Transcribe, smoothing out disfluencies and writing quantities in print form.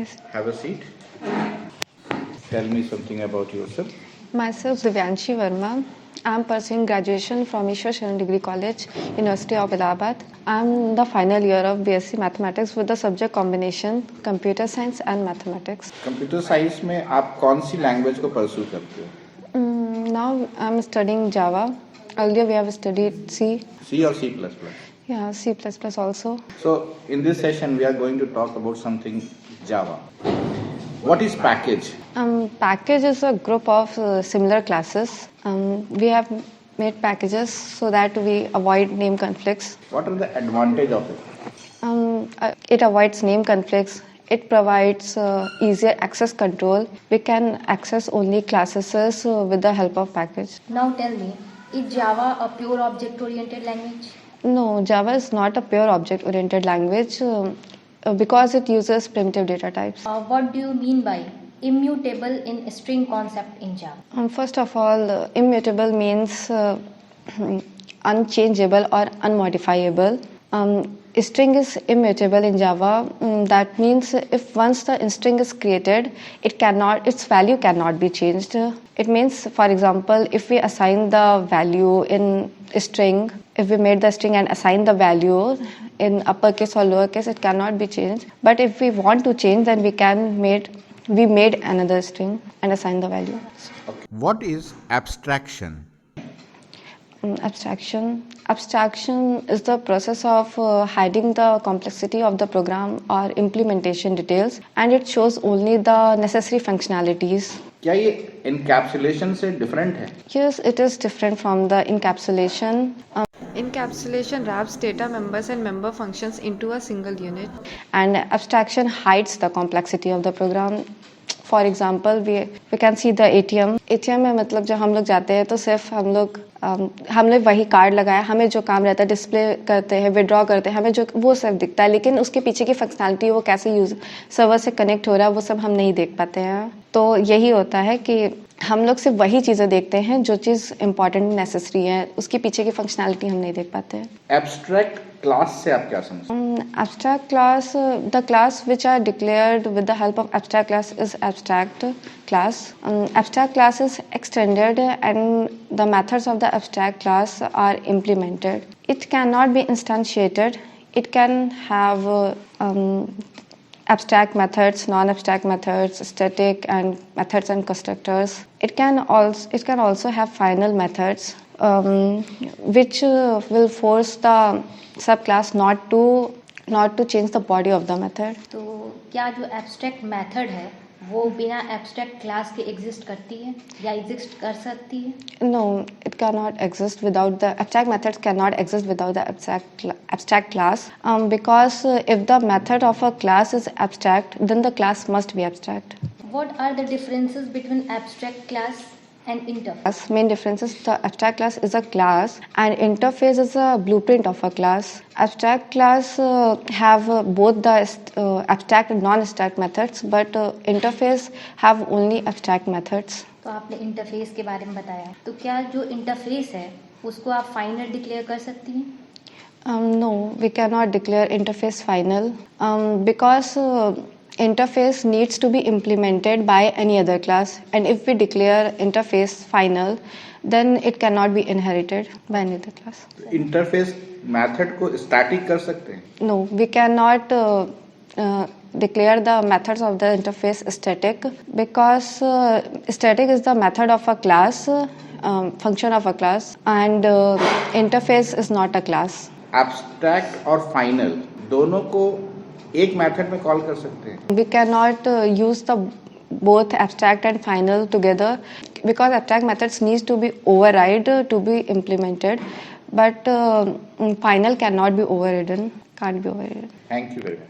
Yes. Have a seat. Tell me something about yourself. Myself, Divyanshi Verma. I am pursuing graduation from 𝐸𝐴 College, University of Allahabad. I am the final year of BSc Mathematics with the subject combination Computer Science and Mathematics. Computer Science में आप कौन सी language को pursue करते हो? Now I am studying Java. Earlier we have studied C. C or C++? Yeah, C++ also. So in this session we are going to talk about something Java. What is package? Package is a group of similar classes. We have made packages so that we avoid name conflicts. What are the advantage of it? It avoids name conflicts. It provides easier access control. We can access only classes with the help of package. Now tell me, is Java a pure object-oriented language? No, Java is not a pure object-oriented language because it uses primitive data types. What do you mean by immutable in string concept in Java? First of all, immutable means unchangeable or unmodifiable. String is immutable in Java. That means if once the string is created, its value cannot be changed. It means, for example, if we assign the value in a string, if we made the string and assign the value in uppercase or lowercase, it cannot be changed. But if we want to change, then we made another string and assign the value. Okay. What is abstraction? Abstraction is the process of hiding the complexity of the program or implementation details, and it shows only the necessary functionalities. क्या ये encapsulation से different है? Yes, it is different from the encapsulation. Encapsulation wraps data members and member functions into a single unit, and abstraction hides the complexity of the program. For example, we can see the ATM. ATM में मतलब जब हम लोग जाते हैं तो सिर्फ हमने वही कार्ड लगाया, हमें जो काम रहता है डिस्प्ले करते हैं, विड्रॉ करते हैं, हमें जो वो सब दिखता है, लेकिन उसके पीछे की फंक्शनैलिटी वो कैसे सर्वर से कनेक्ट हो रहा है वो सब हम नहीं देख पाते हैं. तो यही होता है कि हम लोग सिर्फ वही चीज़ें देखते हैं जो चीज़ इम्पॉर्टेंट नेसेसरी है, उसके पीछे की फंक्शनैलिटी हम नहीं देख पाते हैं. एब्स्ट्रैक्ट क्लास से आप क्या समझते हैं? Abstract class, the class which are declared with the help of abstract class is abstract class. Abstract class is extended and the methods of the abstract class are implemented. It cannot be instantiated. It can have abstract methods, non-abstract methods, static and methods and constructors. It can also have final methods which will force the subclass not to change the body of the method. तो क्या जो abstract method है वो बिना abstract class के exist करती है या exist कर सकती है? No, it cannot exist without the abstract methods cannot exist without the abstract class because if the method of a class is abstract, then the class must be abstract. What are the differences between abstract class and interface? Main difference is the abstract class is a class and interface is a blueprint of a class. Abstract class have both the abstract and non-abstract methods, but interface have only abstract methods. तो आपने interface के बारे में बताया, तो क्या जो interface है उसको आप फाइनल डिक्लेयर कर सकती हैं? No, we cannot declare interface final because interface needs to be implemented by any other class, and if we declare interface final, then it cannot be inherited by any other class. Interface method को static कर सकते हैं? No, we cannot declare the methods of the interface static because static is the method of a class, function of a class, and interface is not a class. Abstract और final दोनों को एक method में call कर सकते हैं? We cannot use the both abstract and final together because abstract methods needs to be override to be implemented, but final cannot be overridden, can't be overridden. Thank you very much.